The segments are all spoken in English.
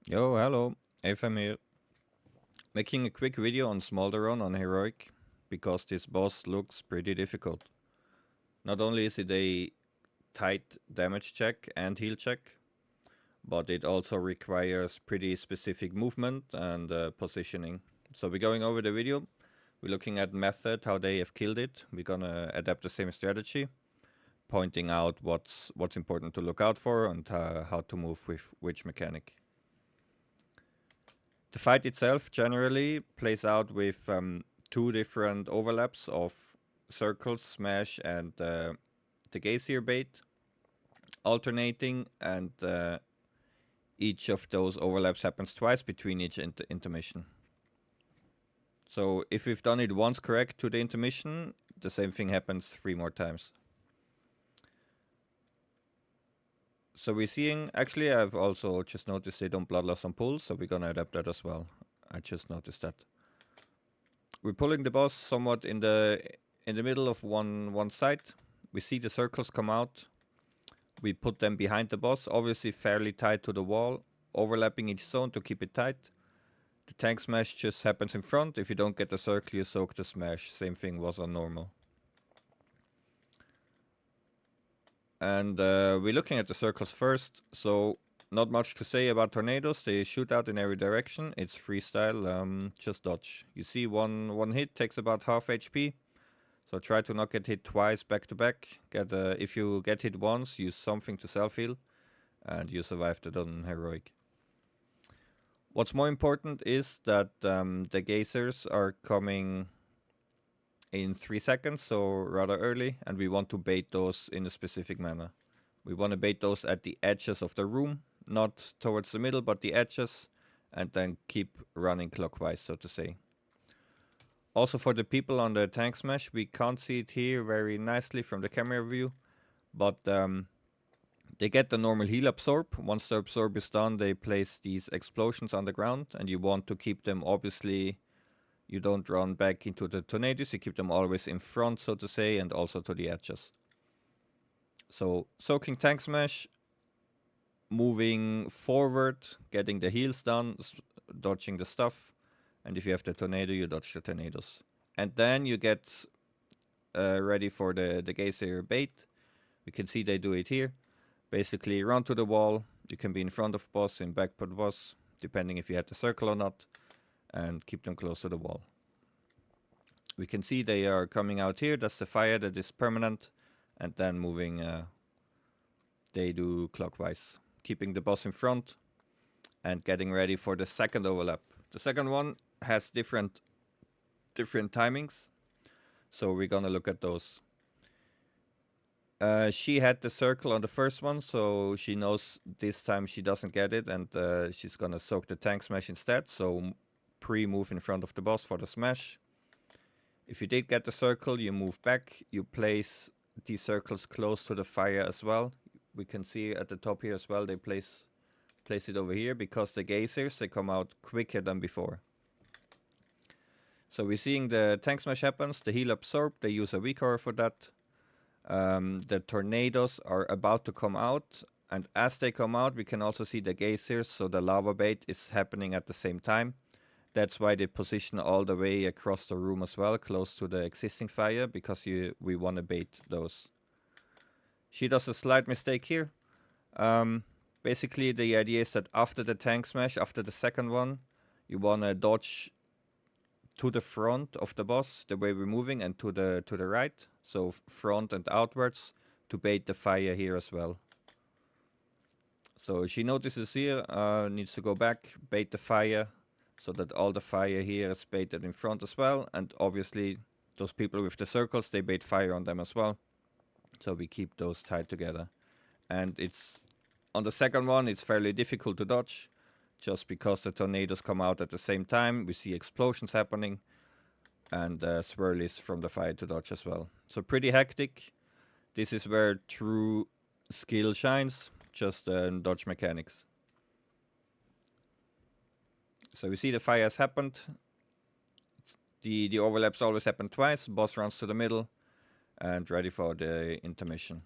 Yo, hello, Afam here. Making a quick video on Smolderon on Heroic, because this boss looks pretty difficult. Not only is it a tight damage check and heal check, but it also requires pretty specific movement and positioning. So we're going over the video, we're looking at method, how they have killed it. We're gonna adapt the same strategy, pointing out what's important to look out for and how to move with which mechanic. The fight itself generally plays out with two different overlaps of circles, smash, and the gazier bait, alternating, and each of those overlaps happens twice between each intermission. So if we've done it once correct to the intermission, the same thing happens 3 more times. So we're seeing, actually I've also just noticed they don't bloodlust on pulls, so we're gonna adapt that as well. I just noticed that. We're pulling the boss somewhat in the middle of one side. We see the circles come out. We put them behind the boss, obviously fairly tight to the wall, overlapping each zone to keep it tight. The tank smash just happens in front. If you don't get the circle, you soak the smash. Same thing was on normal. And we're looking at the circles first. So not much to say about tornadoes. They shoot out in every direction. It's freestyle. Just dodge. You see one hit takes about half HP. So try to not get hit twice back to back. If you get hit once, use something to self-heal, and you survive the done heroic. What's more important is that the gazers are coming in 3 seconds, so rather early, and we want to bait those in a specific manner. We want to bait those at the edges of the room, not towards the middle, but the edges, and then keep running clockwise, so to say. Also for the people on the tank smash, we can't see it here very nicely from the camera view, but they get the normal heal absorb. Once the absorb is done, they place these explosions on the ground, and you want to keep them, obviously, you don't run back into the tornadoes, you keep them always in front, so to say, and also to the edges. So soaking tank smash, moving forward, getting the heals done, dodging the stuff, and if you have the tornado, you dodge the tornadoes. And then you get ready for the geyser bait. We can see they do it here. Basically run to the wall. You can be in front of boss, in back of boss, depending if you had the circle or not, and keep them close to the wall. We can see they are coming out here. That's the fire that is permanent, and then moving, they do clockwise, keeping the boss in front and getting ready for the second overlap. The second one has different timings, so we're gonna look at those. She had the circle on the first one, so she knows this time she doesn't get it, and she's gonna soak the tank smash instead, so pre-move in front of the boss for the smash. If you did get the circle, you move back, you place these circles close to the fire as well. We can see at the top here as well, they place it over here, because the gazers, they come out quicker than before. So we're seeing the tank smash happens, the heal absorb, they use a weak aura for that. The tornadoes are about to come out, and as they come out, we can also see the geysers, so the lava bait is happening at the same time. That's why they position all the way across the room as well, close to the existing fire, because we want to bait those. She does a slight mistake here. Basically, the idea is that after the tank smash, after the second one, you want to dodge to the front of the boss, the way we're moving, and to the right, so front and outwards, to bait the fire here as well. So she notices here, needs to go back, bait the fire, so that all the fire here is baited in front as well, and obviously those people with the circles, they bait fire on them as well. So we keep those tied together. And it's on the second one, it's fairly difficult to dodge, just because the tornadoes come out at the same time. We see explosions happening, and swirlies from the fire to dodge as well. So pretty hectic. This is where true skill shines, just dodge mechanics. So we see the fire has happened. The overlaps always happen twice. Boss runs to the middle and ready for the intermission.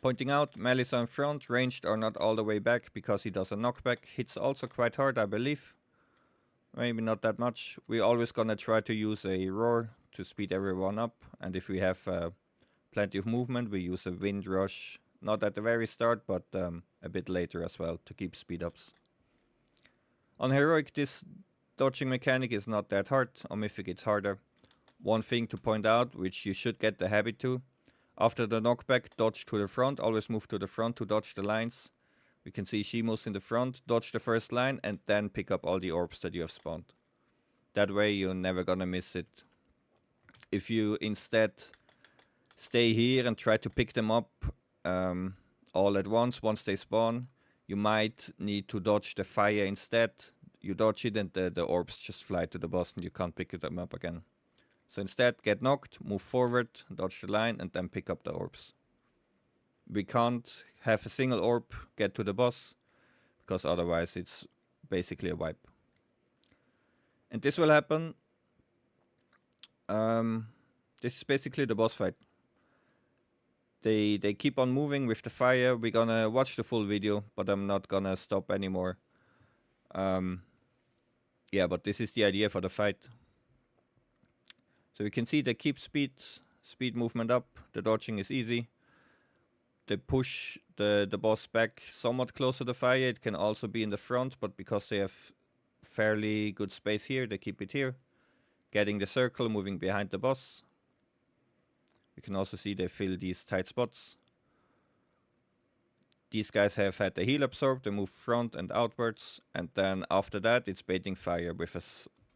Pointing out, Melissa in front, ranged or not all the way back because he does a knockback. Hits also quite hard, I believe. Maybe not that much. We're always gonna try to use a roar to speed everyone up. And if we have plenty of movement, we use a wind rush. Not at the very start, but a bit later as well to keep speed ups. On Heroic, this dodging mechanic is not that hard. On Mythic, it's harder. One thing to point out, which you should get the habit to. After the knockback, dodge to the front. Always move to the front to dodge the lines. We can see she moves in the front, dodge the first line, and then pick up all the orbs that you have spawned. That way you're never gonna miss it. If you instead stay here and try to pick them up all at once they spawn, you might need to dodge the fire instead. You dodge it and the orbs just fly to the boss and you can't pick them up again. So instead, get knocked, move forward, dodge the line, and then pick up the orbs. We can't have a single orb get to the boss, because otherwise it's basically a wipe. And this will happen. This is basically the boss fight. They keep on moving with the fire. We're gonna watch the full video, but I'm not gonna stop anymore. Yeah, but this is the idea for the fight. So you can see they keep speed movement up. The dodging is easy. They push the boss back somewhat close to the fire. It can also be in the front, but because they have fairly good space here, they keep it here. Getting the circle, moving behind the boss. You can also see they fill these tight spots. These guys have had the heal absorb, they move front and outwards, and then after that it's baiting fire with a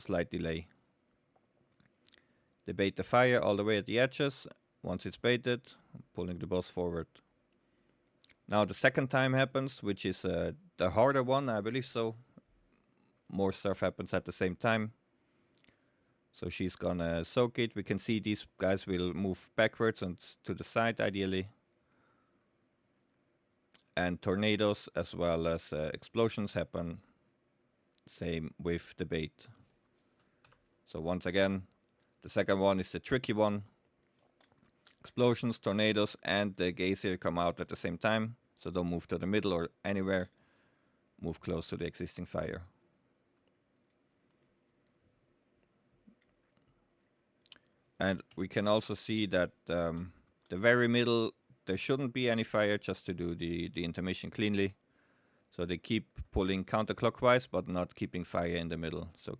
slight delay. They bait the fire all the way at the edges. Once it's baited, pulling the boss forward. Now the second time happens, which is the harder one, I believe so. More stuff happens at the same time. So she's gonna soak it. We can see these guys will move backwards and to the side ideally. And tornadoes as well as explosions happen. Same with the bait. So once again, the second one is the tricky one. Explosions, tornadoes, and the geyser come out at the same time. So don't move to the middle or anywhere. Move close to the existing fire. And we can also see that the very middle, there shouldn't be any fire just to do the intermission cleanly. So they keep pulling counterclockwise, but not keeping fire in the middle. So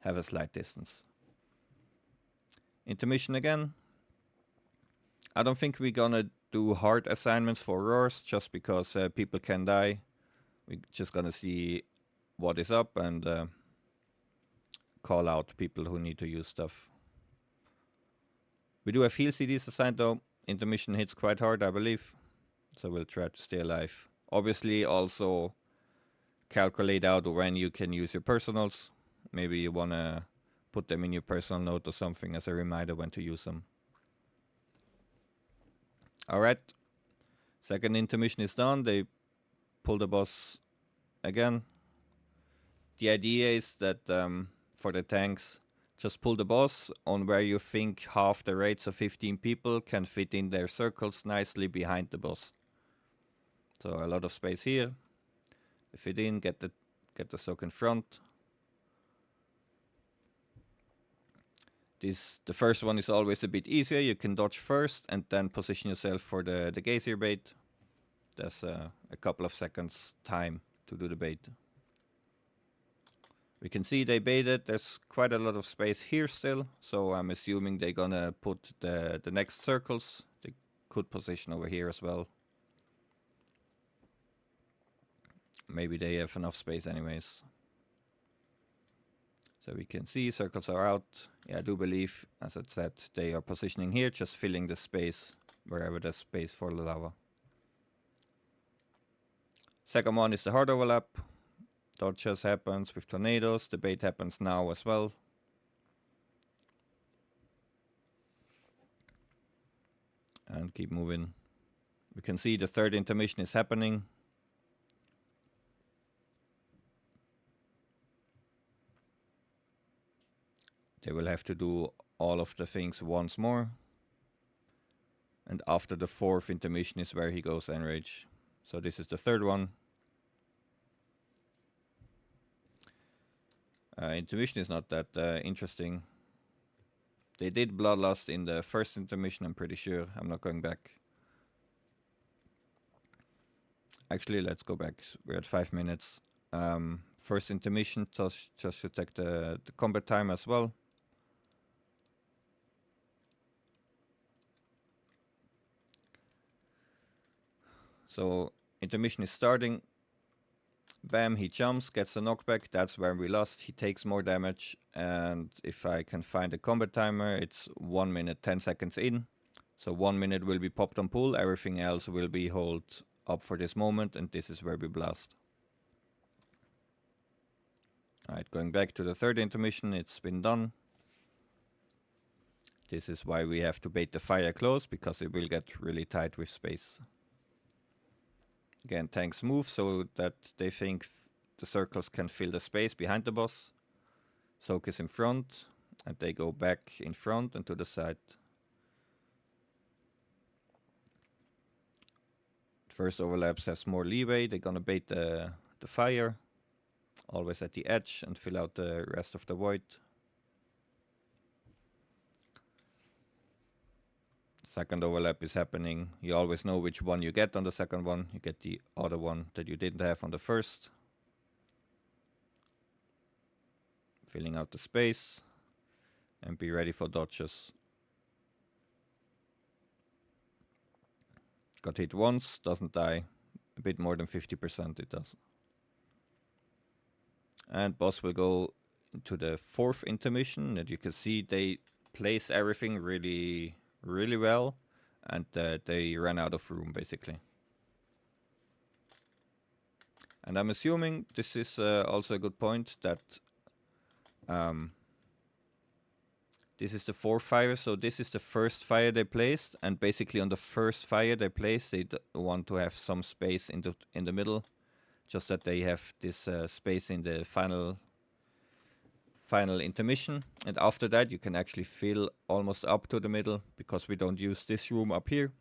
have a slight distance. Intermission again. I don't think we're gonna do hard assignments for roars just because people can die. We're just gonna see what is up and call out people who need to use stuff. We do have heal CDs assigned though. Intermission hits quite hard, I believe. So we'll try to stay alive. Obviously also calculate out when you can use your personals. Maybe you wanna put them in your personal note or something as a reminder when to use them. Alright. Second intermission is done. They pull the boss again. The idea is that for the tanks, just pull the boss on where you think half the raids of 15 people can fit in their circles nicely behind the boss. So a lot of space here. They fit in, get the soak in front. The first one is always a bit easier. You can dodge first and then position yourself for the geyser bait. There's a couple of seconds time to do the bait. We can see they baited. There's quite a lot of space here still, so I'm assuming they're gonna put the next circles. They could position over here as well. Maybe they have enough space anyways. So we can see circles are out. Yeah, I do believe, as I said, they are positioning here, just filling the space wherever there's space for the lava. Second one is the hard overlap. Dodges happens with tornadoes. The bait happens now as well. And keep moving. We can see the third intermission is happening. They will have to do all of the things once more. And after the 4th intermission is where he goes enrage. So this is the 3rd one. Intermission is not that interesting. They did Bloodlust in the 1st intermission, I'm pretty sure. I'm not going back. Actually, let's go back. We're at 5 minutes. 1st intermission, just should take the combat time as well. So intermission is starting. Bam, he jumps, gets a knockback. That's where we lost. He takes more damage. And if I can find a combat timer, it's 1 minute, 10 seconds in. So 1 minute will be popped on pull. Everything else will be hold up for this moment. And this is where we blast. Alright, going back to the 3rd intermission. It's been done. This is why we have to bait the fire close, because it will get really tight with space. Again, tanks move so that they think the circles can fill the space behind the boss. Soak is in front, and they go back in front and to the side. First overlaps has more leeway. They're gonna bait the fire, always at the edge, and fill out the rest of the void. Second overlap is happening. You always know which one you get on the second one. You get the other one that you didn't have on the first. Filling out the space. And be ready for dodges. Got hit once, doesn't die. A bit more than 50% it does. And boss will go into the 4th intermission. And you can see they place everything really well, and they ran out of room basically. And I'm assuming this is also a good point that this is the 4th fire, so this is the first fire they placed, and basically on the first fire they placed, they want to have some space in the middle, just that they have this space in the final intermission, and after that you can actually fill almost up to the middle, because we don't use this room up here,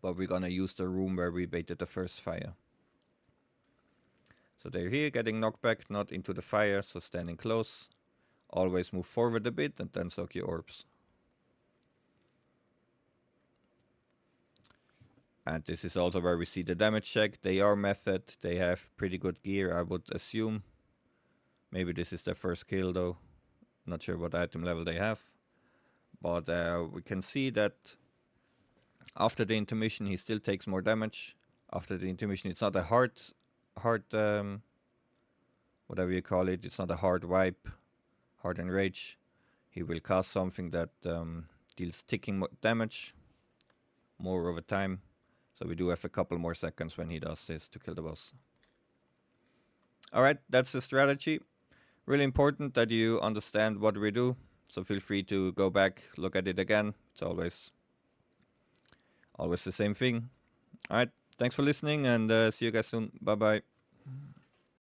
but we're gonna use the room where we baited the first fire. So they're here getting knocked back, not into the fire, so standing close. Always move forward a bit and then soak your orbs. And this is also where we see the damage check. They are method, they have pretty good gear, I would assume. Maybe this is their first kill though. Not sure what item level they have. But we can see that after the intermission he still takes more damage. After the intermission it's not a hard whatever you call it, it's not a hard wipe, hard enrage. He will cast something that deals ticking damage more over time. So we do have a couple more seconds when he does this to kill the boss. Alright, that's the strategy. Really important that you understand what we do. So feel free to go back, look at it again. It's always the same thing. Alright, thanks for listening, and see you guys soon. Bye bye.